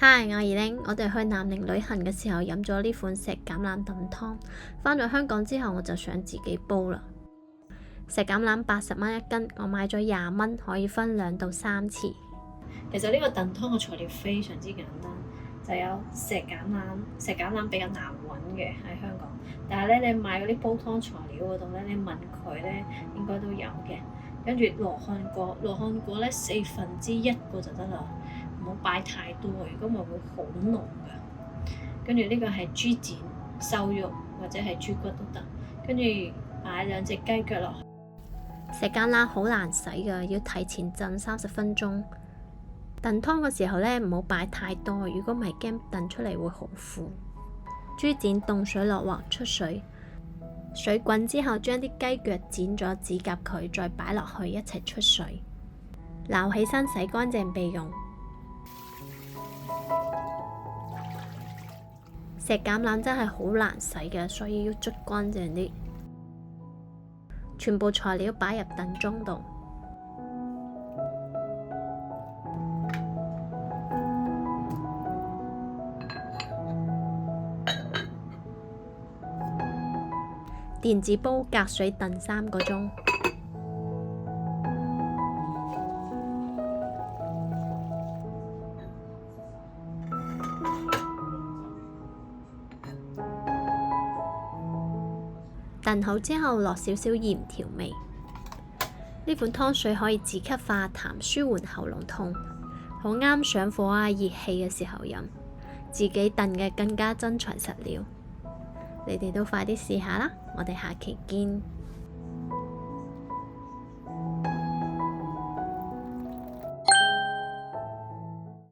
嗨，我係二玲。我哋去南寧旅行嘅時候飲咗呢款石橄欖燉湯，返咗香港之後我就想自己煲啦。石橄欖80蚊一斤，我買咗20蚊，可以分2到3次。其實呢個燉湯嘅材料非常之簡單，就有石橄欖。石橄欖比較難揾嘅喺香港，但係咧你買嗰啲煲湯材料嗰度咧，你問佢咧應該都有嘅。跟住羅漢果，羅漢果咧1/4個就得啦，唔好擺太多，如果咪會好濃㗎。跟住呢個係豬展、瘦肉或者係豬骨都得，跟住擺2隻雞腳落去。石橄欖好難洗㗎，要提前浸30分鐘。燉湯嘅時候呢，唔好擺太多，如果唔係驚燉出嚟會好苦。豬展凍水落鑊出水，水滾之後將啲雞腳剪咗指甲佢，再擺落去一齊出水，撈起身洗乾淨備用。石橄欖真係好難洗嘅，所以要捽乾淨啲。全部材料擺入燉盅度，電子煲隔水燉3個鐘。燉好之後落少少鹽調味。呢款湯水可以止咳化痰、舒緩喉嚨痛，好啱上火啊、熱氣嘅時候飲。自己燉嘅更加真材實料，你哋都快啲試下啦！我哋下期見。